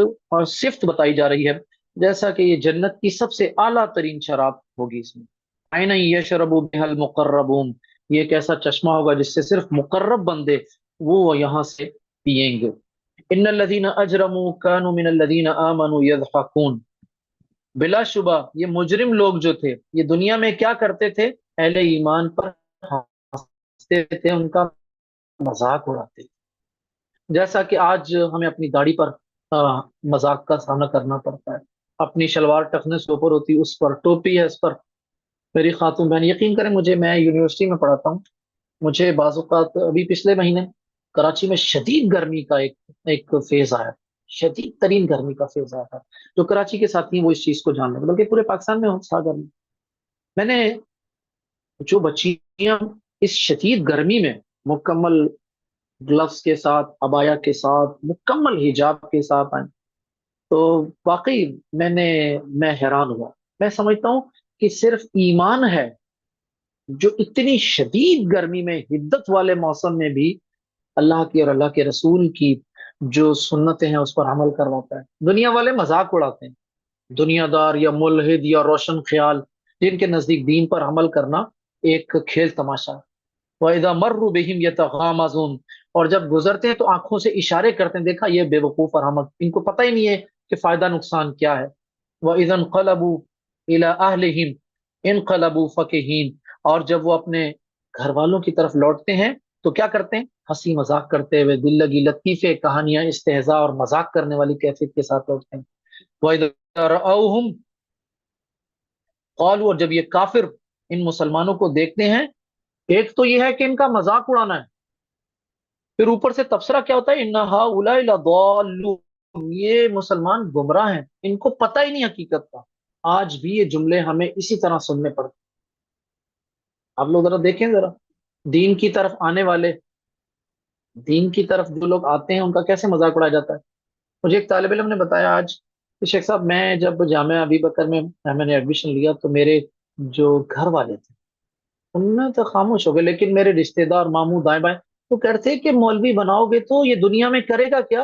صفت بتائی جا رہی ہے، جیسا کہ یہ جنت کی سب سے اعلیٰ ترین شراب ہوگی، اس میں عین یشرب بها المقربون، یہ ایک ایسا چشمہ ہوگا جس سے صرف مقرب بندے وہ یہاں سے پیئیں گے۔ ان الذين اجرموا كانوا من الذين امنوا يضحكون، بلا شبہ یہ مجرم لوگ جو تھے یہ دنیا میں کیا کرتے تھے؟ اہل ایمان پر ہنستے تھے، ان کا مذاق اڑاتے تھے، جیسا کہ آج ہمیں اپنی داڑھی پر مذاق کا سامنا کرنا پڑتا ہے، اپنی شلوار ٹخنے سے اوپر ہوتی، اس پر ٹوپی ہے، اس پر میری خاتون بہن، یقین کریں مجھے، میں یونیورسٹی میں پڑھاتا ہوں، مجھے بعض اوقات ابھی پچھلے مہینے کراچی میں شدید گرمی کا ایک فیز آیا، شدید ترین گرمی کا فیز آیا تھا، جو کراچی کے ساتھ ہیں وہ اس چیز کو جان لیں، بلکہ پورے پاکستان میں تھا گرمی۔ میں نے جو بچیاں اس شدید گرمی میں مکمل گلوز کے ساتھ، عبایا کے ساتھ، مکمل حجاب کے ساتھ آئیں، تو واقعی میں حیران ہوا، میں سمجھتا ہوں کہ صرف ایمان ہے جو اتنی شدید گرمی میں، حدت والے موسم میں بھی اللہ کی اور اللہ کے رسول کی جو سنتیں ہیں اس پر عمل کرواتا ہے۔ دنیا والے مذاق اڑاتے ہیں، دنیا دار یا ملحد یا روشن خیال، جن کے نزدیک دین پر عمل کرنا ایک کھیل تماشا ہے۔ وَإِذَا مَرُّوا بِهِمْ يَتَغَامَزُونَ، اور جب گزرتے ہیں تو آنکھوں سے اشارے کرتے ہیں، دیکھا یہ بے وقوف اور احمق، ان کو پتہ ہی نہیں ہے کہ فائدہ نقصان کیا ہے۔ وَإِذَا انقلبوا إِلَىٰ أَهْلِهِمْ انقلبوا فَكِهِينَ، اور جب وہ اپنے گھر والوں کی طرف لوٹتے ہیں تو کیا کرتے ہیں؟ ہنسی مذاق کرتے ہوئے، دل لگی لطیفے، کہانیاں، استہزاء اور مذاق کرنے والی کیفیت کے ساتھ لوٹتے ہیں۔ وَإِذَا رَأَوْهُمْ قَالُوا، اور جب یہ کافر ان مسلمانوں کو دیکھتے ہیں، ایک تو یہ ہے کہ ان کا مذاق اڑانا ہے، پھر اوپر سے تبصرہ کیا ہوتا ہے؟ ان هؤلاء لضالون، یہ مسلمان گمراہ ہیں، ان کو پتہ ہی نہیں حقیقت کا۔ آج بھی یہ جملے ہمیں اسی طرح سننے پڑتے ہیں۔ آپ لوگ ذرا دیکھیں، ذرا دین کی طرف آنے والے، دین کی طرف جو لوگ آتے ہیں ان کا کیسے مذاق اڑایا جاتا ہے۔ مجھے ایک طالب علم نے بتایا آج کہ شیخ صاحب، میں جب جامعہ ابی بکر میں نے ایڈمیشن لیا تو میرے جو گھر والے تھے ان میں تو خاموش ہو گئے، لیکن میرے رشتہ دار، ماموں، دائیں بائیں، تو کہتے کہ مولوی بناؤ گے تو یہ دنیا میں کرے گا کیا؟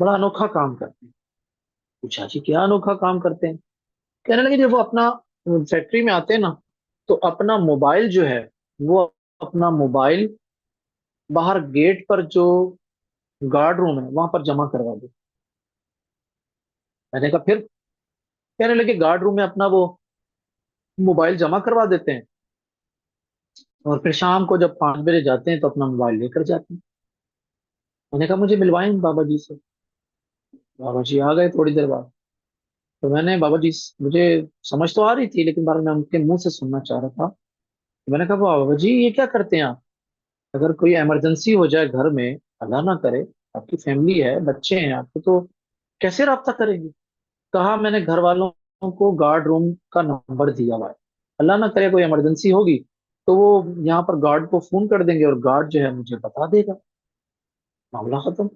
بڑا انوکھا کام کرتے ہیں۔ پوچھا جی کیا انوکھا کام کرتے ہیں؟ کہنے لگے جب وہ اپنا فیکٹری میں آتے ہیں نا، تو اپنا موبائل جو ہے، وہ اپنا موبائل باہر گیٹ پر جو گارڈ روم ہے وہاں پر جمع کروا دے۔ میں نے کہا پھر؟ کہنے لگے گارڈ روم میں اپنا وہ موبائل جمع کروا دیتے ہیں، اور پھر شام کو جب 5 بجے جاتے ہیں تو اپنا موبائل لے کر جاتے ہیں۔ میں نے کہا مجھے ملوائیں بابا جی سے۔ بابا جی آ گئے تھوڑی دیر بعد، تو میں نے بابا جی مجھے سمجھ تو آ رہی تھی، لیکن بار میں ان کے منہ سے سننا چاہ رہا تھا۔ میں نے کہا بابا جی یہ کیا کرتے ہیں آپ؟ اگر کوئی ایمرجنسی ہو جائے گھر میں، اللہ نہ کرے، آپ کی فیملی ہے، بچے ہیں آپ کو، تو کیسے رابطہ کریں گے؟ کہا میں نے گھر والوں کو گارڈ روم کا نمبر دیا ہوا ہے، اللہ نہ کرے کوئی ایمرجنسی ہوگی تو وہ یہاں پر گارڈ کو فون کر دیں گے اور گارڈ جو ہے مجھے بتا دے گا، معاملہ ختم۔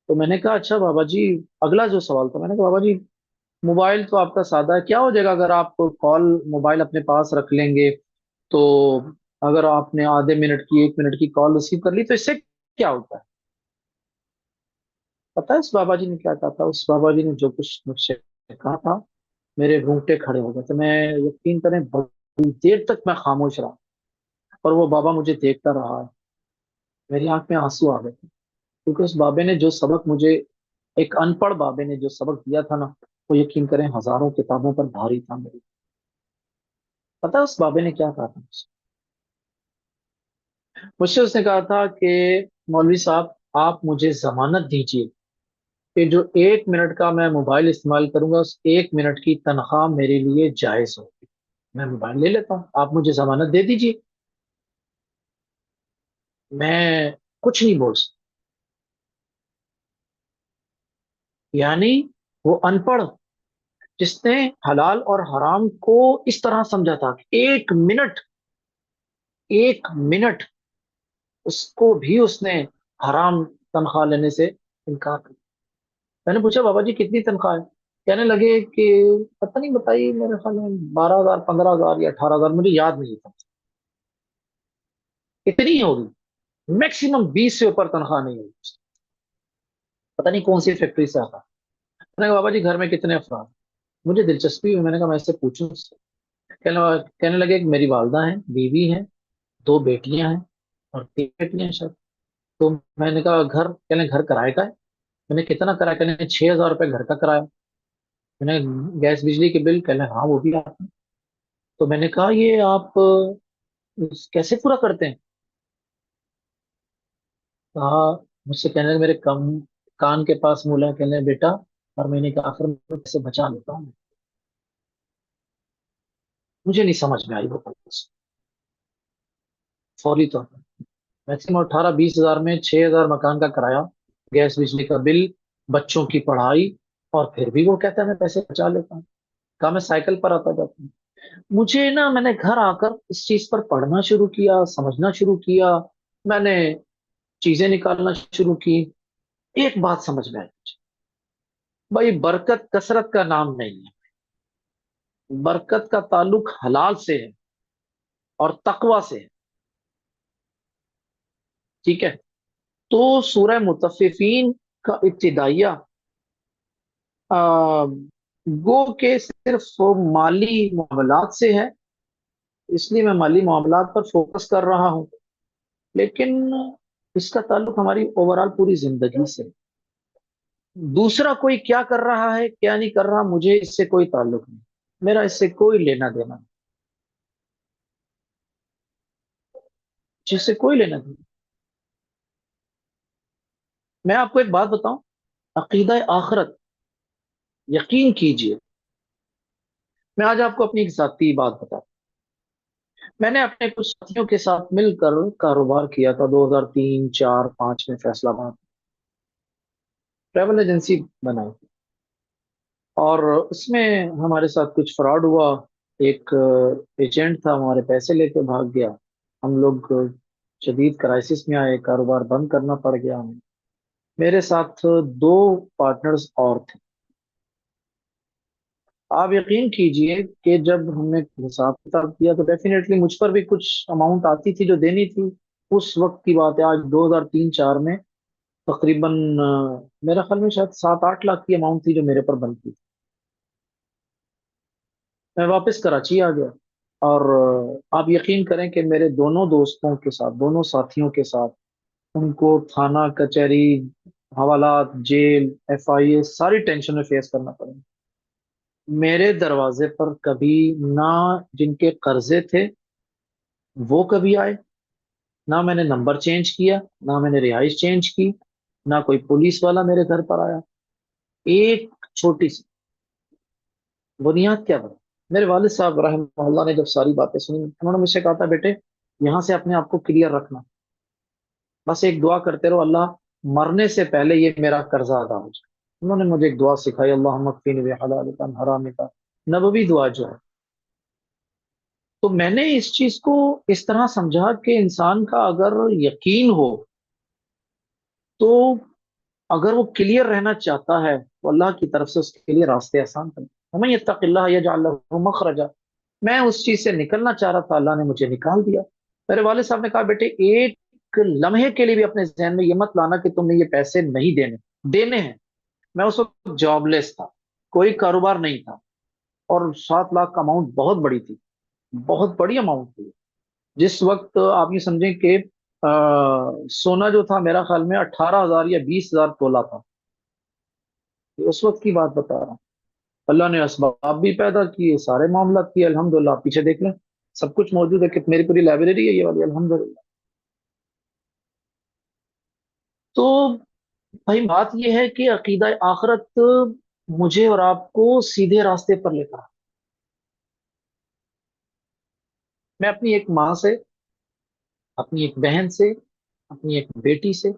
تو میں نے کہا اچھا بابا جی، اگلا جو سوال تھا، میں نے کہا بابا جی موبائل تو آپ کا سادہ ہے، کیا ہو جائے گا اگر آپ کال موبائل اپنے پاس رکھ لیں گے تو اگر آپ نے آدھے منٹ کی 1 منٹ کی کال ریسیو کر لی تو اس سے کیا ہوتا ہے؟ پتا ہے اس بابا جی نے کیا کہا تھا؟ اس بابا جی نے جو کچھ مجھ سے کہا تھا، میرے رونگٹے کھڑے ہو گئے تھے۔ میں یقین کریں بڑی دیر تک میں خاموش رہا، اور وہ بابا مجھے دیکھتا رہا، میری آنکھ میں آنسو آ گئے تھے، کیونکہ اس بابے نے جو سبق مجھے، ایک ان پڑھ بابے نے جو سبق دیا تھا نا، وہ یقین کریں ہزاروں کتابوں پر بھاری تھا میری۔ پتا ہے اس بابے نے کیا کہا تھا مجھ سے؟ اس نے کہا تھا کہ مولوی صاحب آپ مجھے ضمانت دیجیے کہ جو 1 منٹ کا میں موبائل استعمال کروں گا، اس 1 منٹ کی تنخواہ میرے لیے جائز ہوگی، میں موبائل لے لیتا ہوں، آپ مجھے ضمانت دے دیجیے، میں کچھ نہیں بول سکتا۔ یعنی وہ ان پڑھ جس نے حلال اور حرام کو اس طرح سمجھا تھا کہ 1 منٹ، 1 منٹ اس کو بھی اس نے حرام تنخواہ لینے سے انکار کر دیا۔ میں نے پوچھا بابا جی کتنی تنخواہ ہے؟ کہنے لگے کہ پتہ نہیں بتائی، میرے خیال میں 12,000 15,000 یا 18,000، مجھے یاد نہیں تھا اتنی ہی ہوگی، میکسیمم 20 سے اوپر تنخواہ نہیں ہوگی، پتہ نہیں کون سی فیکٹری سے آتا۔ میں نے کہا بابا جی گھر میں کتنے افراد؟ مجھے دلچسپی ہوئی، میں نے کہا میں اس سے پوچھوں اس سے۔ کہنے لگے کہ میری والدہ ہیں، بیوی ہیں، 2 بیٹیاں ہیں، اور 3 بیٹیاں ہیں شاید۔ تو میں نے کہا گھر، کہنے گھر کرائے کا ہے؟ میں نے کتنا کرایہ؟ کہنے 6,000 روپے گھر کا کرایہ۔ میں نے گیس بجلی کے بل؟ کہنے ہاں وہ بھی آتے ہیں۔ تو میں نے کہا یہ آپ کیسے پورا کرتے ہیں؟ کہا مجھ سے، کہنے لگے میرے کان کے پاس مولا ہے، کہنے لگے بیٹا ہر مہینے کے آخر میں پیسے بچا لیتا ہوں۔ مجھے نہیں سمجھ میں آئی وہ بات، فوری طور پر میکسیمم 18-20 ہزار میں 6,000 مکان کا کرایہ، گیس بجلی کا بل، بچوں کی پڑھائی، اور پھر بھی وہ کہتا ہے میں پیسے بچا لیتا ہوں۔ کہا میں سائیکل پر آتا جاتا ہوں۔ مجھے نا، میں نے گھر آ کر اس چیز پر پڑھنا شروع کیا، سمجھنا شروع کیا، میں نے چیزیں نکالنا شروع کی۔ ایک بات سمجھ میں آئی مجھے، بھائی برکت کثرت کا نام نہیں ہے، برکت کا تعلق حلال سے ہے اور تقوی سے ہے، ٹھیک ہے؟ تو سورہ مطففین کا ابتدائیہ آ، گو کہ صرف مالی معاملات سے ہے، اس لیے میں مالی معاملات پر فوکس کر رہا ہوں، لیکن اس کا تعلق ہماری اوورال پوری زندگی سے ہے۔ دوسرا کوئی کیا کر رہا ہے کیا نہیں کر رہا، مجھے اس سے کوئی تعلق نہیں، میرا اس سے کوئی لینا دینا نہیں، جس سے کوئی لینا دینا۔ میں آپ کو ایک بات بتاؤں، عقیدہ آخرت، یقین کیجئے، میں آج آپ کو اپنی ایک ذاتی بات بتاؤں۔ میں نے اپنے کچھ ساتھیوں کے ساتھ مل کر کاروبار کیا تھا 2003 4 5 میں فیصلہ آباد، ٹریول ایجنسی بنائی، اور اس میں ہمارے ساتھ کچھ فراڈ ہوا۔ ایک ایجنٹ تھا، ہمارے پیسے لے کے بھاگ گیا، ہم لوگ شدید کرائسس میں آئے، کاروبار بند کرنا پڑ گیا ہمیں۔ میرے ساتھ 2 پارٹنرز اور تھے۔ آپ یقین کیجئے کہ جب ہم نے حساب کتاب کیا تو ڈیفینیٹلی مجھ پر بھی کچھ اماؤنٹ آتی تھی جو دینی تھی۔ اس وقت کی بات ہے، آج 2003 4 میں تقریباً میرا خیال میں شاید 7-8 لاکھ کی اماؤنٹ تھی جو میرے پر بنتی تھی. میں واپس کراچی آ گیا. اور آپ یقین کریں کہ میرے دونوں دوستوں کے ساتھ، دونوں ساتھیوں کے ساتھ، ان کو تھانہ کچہری، حوالات، جیل، ایف آئی اے، ساری ٹینشنیں فیس کرنا پڑا. میرے دروازے پر کبھی نہ جن کے قرضے تھے وہ کبھی آئے، نہ میں نے نمبر چینج کیا، نہ میں نے رہائش چینج کی، نہ کوئی پولیس والا میرے گھر پر آیا. ایک چھوٹی سی بنیاد کیا بنا. میرے والد صاحب رحمہ اللہ نے جب ساری باتیں سنی، انہوں نے مجھ سے کہا تھا بیٹے یہاں سے اپنے آپ کو کلیئر رکھنا، بس ایک دعا کرتے رہو، اللہ مرنے سے پہلے یہ میرا قرضہ ادا ہو جائے. انہوں نے مجھے ایک دعا سکھائی، اللہم اکفینی بحلالک عن حرامک، نبوی دعا جو ہے. تو میں نے اس چیز کو اس طرح سمجھا کہ انسان کا اگر یقین ہو تو اگر وہ کلیئر رہنا چاہتا ہے تو اللہ کی طرف سے اس کے لیے راستے آسان کریں. ومن یتق اللہ یجعل لہ مخرجا. میں اس چیز سے نکلنا چاہ رہا تھا، اللہ نے مجھے نکال دیا. میرے والد صاحب نے کہا بیٹے ایک لمحے کے لیے بھی اپنے ذہن میں یہ مت لانا کہ تم نے یہ پیسے نہیں دینے، دینے ہیں. میں اس وقت جاب لیس تھا، کوئی کاروبار نہیں تھا، اور 7 لاکھ کا اماؤنٹ بہت بڑی تھی، بہت بڑی اماؤنٹ تھی. جس وقت آپ یہ سمجھیں کہ سونا جو تھا میرا خیال میں 18,000 یا 20,000 تولہ تھا. یہ اس وقت کی بات بتا رہا ہوں. اللہ نے اسباب بھی پیدا کیے، سارے معاملات کیے، الحمدللہ. آپ پیچھے دیکھ لیں، سب کچھ موجود ہے کہ میری پوری لائبریری ہے یہ والی، الحمدللہ. تو بھائی بات یہ ہے کہ عقیدہ آخرت مجھے اور آپ کو سیدھے راستے پر لے کر. میں اپنی ایک ماں سے، اپنی ایک بہن سے، اپنی ایک بیٹی سے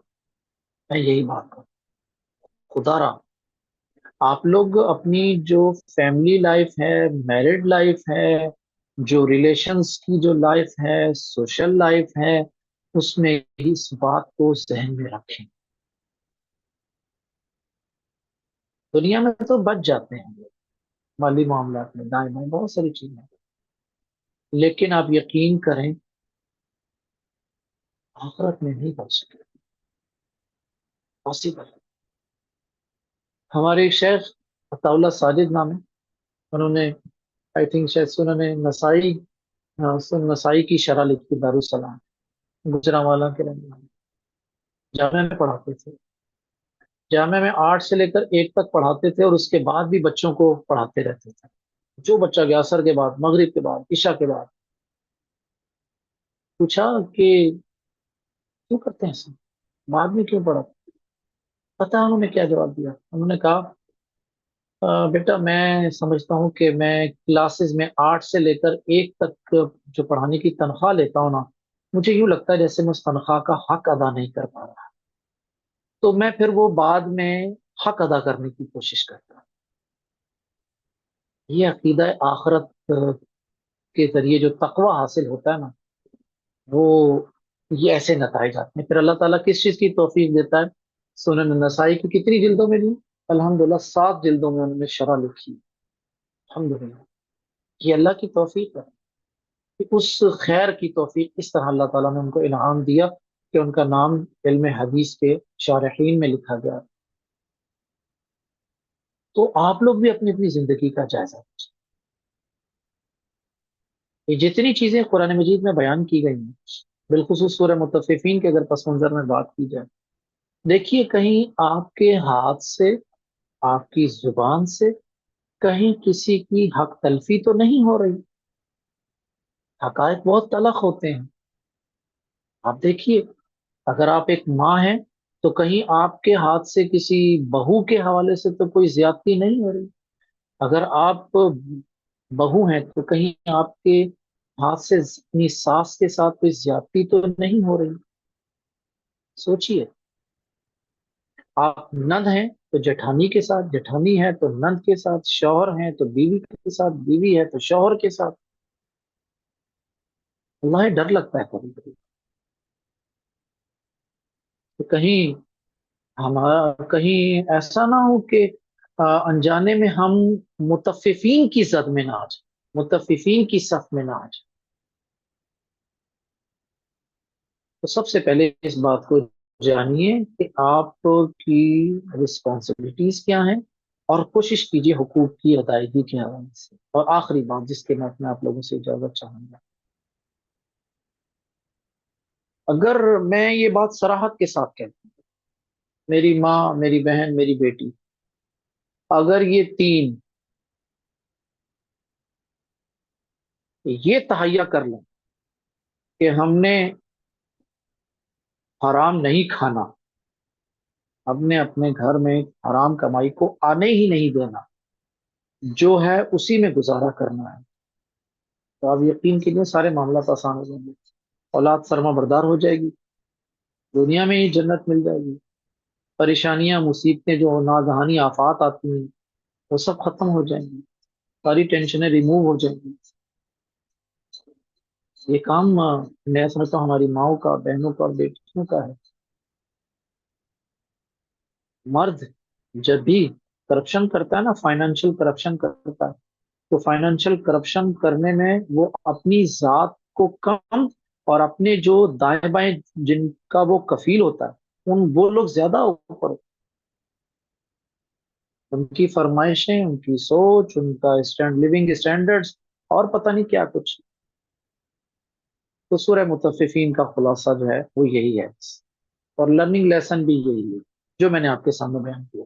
میں یہی بات کروں. خدا را آپ لوگ اپنی جو فیملی لائف ہے، میرڈ لائف ہے، جو ریلیشنز کی جو لائف ہے، سوشل لائف ہے، اس میں اس بات کو ذہن میں رکھیں. دنیا میں تو بچ جاتے ہیں لوگ، مالی معاملات میں دائیں بائیں بہت ساری چیزیں، لیکن آپ یقین کریں آخرت میں نہیں بچ سکتے. پاسبل. ہمارے ایک شیخ عطا اللہ ساجد نام ہے، انہوں نے آئی تھنک شاید سے انہوں نے نسائی کی شرح لکھی، دارالسلام، گجرانوالا کے رہنے والے. جامعہ میں پڑھاتے تھے. جامعہ میں 8 سے لے کر 1 تک پڑھاتے تھے، اور اس کے بعد بھی بچوں کو پڑھاتے رہتے تھے. جو بچہ گیا عصر کے بعد، مغرب کے بعد، عشاء کے بعد. پوچھا کہ کیوں کرتے ہیں ایسا، بعد میں کیوں پڑھا؟ پتا ہے انہوں نے کیا جواب دیا؟ انہوں نے کہا بیٹا میں سمجھتا ہوں کہ میں کلاسز میں 8 سے لے کر 1 تک جو پڑھانے کی تنخواہ لیتا ہوں نا، مجھے یوں لگتا ہے جیسے میں اس تنخواہ کا حق ادا نہیں کر پا رہا. تو میں پھر وہ بعد میں حق ادا کرنے کی کوشش کرتا ہوں. یہ عقیدہ آخرت کے ذریعے جو تقوی حاصل ہوتا ہے نا، وہ یہ ایسے نتائج آتے ہیں. پھر اللہ تعالیٰ کس چیز کی توفیق دیتا ہے؟ سنن نسائی کی کتنی جلدوں میں لی؟ الحمدللہ 7 جلدوں میں انہوں نے شرح لکھی. الحمدللہ یہ اللہ کی توفیق ہے کہ اس خیر کی توفیق اس طرح اللہ تعالیٰ نے ان کو انعام دیا کہ ان کا نام علم حدیث کے شارحین میں لکھا گیا. تو آپ لوگ بھی اپنی اپنی زندگی کا جائزہ لیں. یہ جتنی چیزیں قرآن مجید میں بیان کی گئی ہیں، بالخصوص سورہ مطففین کے اگر پس منظر میں بات کی جائے، دیکھیے کہیں آپ کے ہاتھ سے، آپ کی زبان سے کہیں کسی کی حق تلفی تو نہیں ہو رہی. حقائق بہت تلخ ہوتے ہیں. آپ دیکھیے اگر آپ ایک ماں ہیں تو کہیں آپ کے ہاتھ سے کسی بہو کے حوالے سے تو کوئی زیادتی نہیں ہو رہی. اگر آپ بہو ہیں تو کہیں آپ کے ہاتھ سے اپنی ساس کے ساتھ کوئی زیادتی تو نہیں ہو رہی. سوچئے آپ نند ہیں تو جٹھانی کے ساتھ، جٹھانی ہے تو نند کے ساتھ، شوہر ہیں تو بیوی کے ساتھ، بیوی ہے تو شوہر کے ساتھ. اللہ ڈر لگتا ہے کبھی کبھی کہ کہیں ہمارا کہیں ایسا نہ ہو کہ انجانے میں ہم متففین کی زد میں نہ آ جائیں، متففین کی صف میں نہ آ جائیں. تو سب سے پہلے اس بات کو جانیے کہ آپ کی رسپانسبلٹیز کیا ہیں، اور کوشش کیجیے حقوق کی ادائیگی کے حوالے سے۔ اور آخری بات جس کے میں اپنے آپ لوگوں سے اجازت چاہوں گا، اگر میں یہ بات صراحت کے ساتھ کہتا ہوں، میری ماں، میری بہن، میری بیٹی، اگر یہ تین یہ تہیا کر لیں کہ ہم نے حرام نہیں کھانا، ہم نے اپنے گھر میں حرام کمائی کو آنے ہی نہیں دینا، جو ہے اسی میں گزارا کرنا ہے، تو آپ یقین کیجیے سارے معاملات آسان ہو جائیں گے، اولاد فرما بردار ہو جائے گی، دنیا میں ہی جنت مل جائے گی، پریشانیاں، مصیبتیں، جو ناگہانی آفات آتی ہیں وہ سب ختم ہو جائیں گی، ساری ٹینشنیں ریموو ہو جائیں گی۔ یہ کام میں سمجھتا ہوں ہماری ماؤں کا، بہنوں کا اور بیٹیوں کا ہے۔ مرد جب بھی کرپشن کرتا ہے نا، فائنینشیل کرپشن کرتا ہے، تو فائنینشیل کرپشن کرنے میں وہ اپنی ذات کو کم، اور اپنے جو دائیں بائیں جن کا وہ کفیل ہوتا ہے وہ لوگ زیادہ اوپر، ان کی فرمائشیں، ان کی سوچ، ان کا لیونگ اسٹینڈرڈز، اور پتہ نہیں کیا کچھ۔ تو سورہ متففین کا خلاصہ جو ہے وہ یہی ہے، اور لرننگ لیسن بھی یہی ہے جو میں نے آپ کے سامنے بیان کیا۔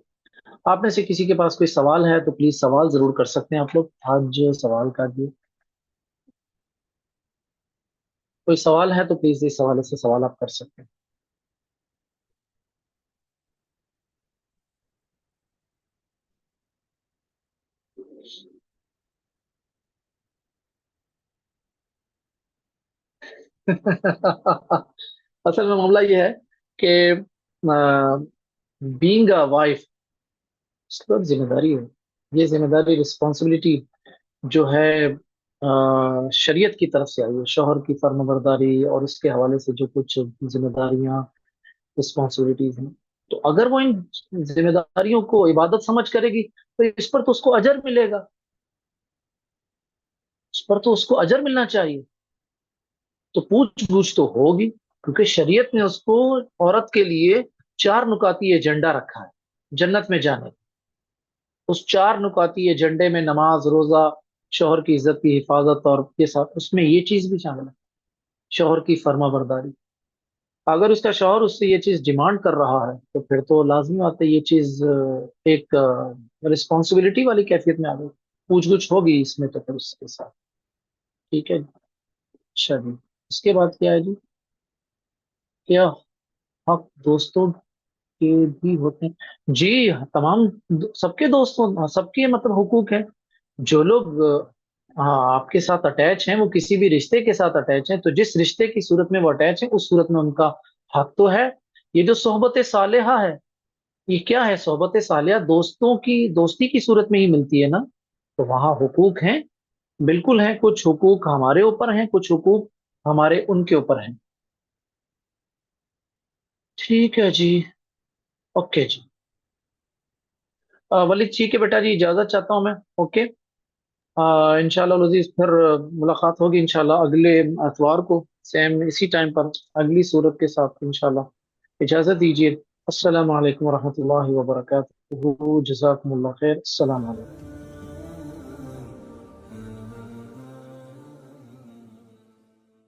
آپ میں سے کسی کے پاس کوئی سوال ہے تو پلیز سوال ضرور کر سکتے ہیں، آپ لوگ آج سوال کر دیے۔ کوئی سوال ہے تو پلیز اس حوالے سے سوال آپ کر سکتے ہیں۔ اصل میں معاملہ یہ ہے کہ بینگ اے وائف اس کی بہت ذمہ داری ہے، یہ ذمہ داری، رسپانسبلٹی جو ہے شریعت کی طرف سے آئی ہے، شوہر کی فرم برداری اور اس کے حوالے سے جو کچھ ذمہ داریاں، رسپانسبلٹیز ہیں، تو اگر وہ ان ذمہ داریوں کو عبادت سمجھ کرے گی تو اس پر تو اس کو اجر ملے گا، اس پر تو اس کو اجر ملنا چاہیے، تو پوچھ گچھ تو ہوگی، کیونکہ شریعت نے اس کو، عورت کے لیے، چار نکاتی ایجنڈا رکھا ہے جنت میں جانے کا۔ اس چار نکاتی ایجنڈے میں نماز، روزہ، شوہر کی عزت کی حفاظت، اور کے ساتھ اس میں یہ چیز بھی شامل ہے، شوہر کی فرما برداری۔ اگر اس کا شوہر اس سے یہ چیز ڈیمانڈ کر رہا ہے تو پھر تو لازمی بات ہے یہ چیز ایک رسپانسبلٹی والی کیفیت میں آ گئی، پوچھ گچھ ہوگی اس میں تو پھر اس کے ساتھ۔ ٹھیک ہے جی، اچھا جی، اس کے بعد کیا ہے جی؟ کیا حق دوستوں کے بھی ہوتے ہیں جی؟ تمام سب کے دوستوں، سب کے مطلب حقوق ہیں، جو لوگ ہاں آپ کے ساتھ اٹیچ ہیں، وہ کسی بھی رشتے کے ساتھ اٹیچ ہیں، تو جس رشتے کی صورت میں وہ اٹیچ ہیں اس صورت میں ان کا حق تو ہے۔ یہ جو صحبت صالحہ ہے، یہ کیا ہے؟ صحبت صالحہ دوستوں کی، دوستی کی صورت میں ہی ملتی ہے نا، تو وہاں حقوق ہیں، بالکل ہیں، کچھ حقوق ہمارے اوپر ہیں، کچھ حقوق ہمارے ان کے اوپر ہیں۔ ٹھیک ہے جی، اوکے جی، ولید ٹھیک ہے بیٹا جی، اجازت چاہتا ہوں میں، اوکے۔ انشاءاللہ العزیز پھر ملاقات ہوگی انشاءاللہ اگلے اتوار کو، سیم اسی ٹائم پر، اگلی صورت کے ساتھ انشاءاللہ۔ اجازت دیجیے، السلام علیکم ورحمۃ اللہ وبرکاتہ، جزاکم اللہ خیر، السلام علیکم۔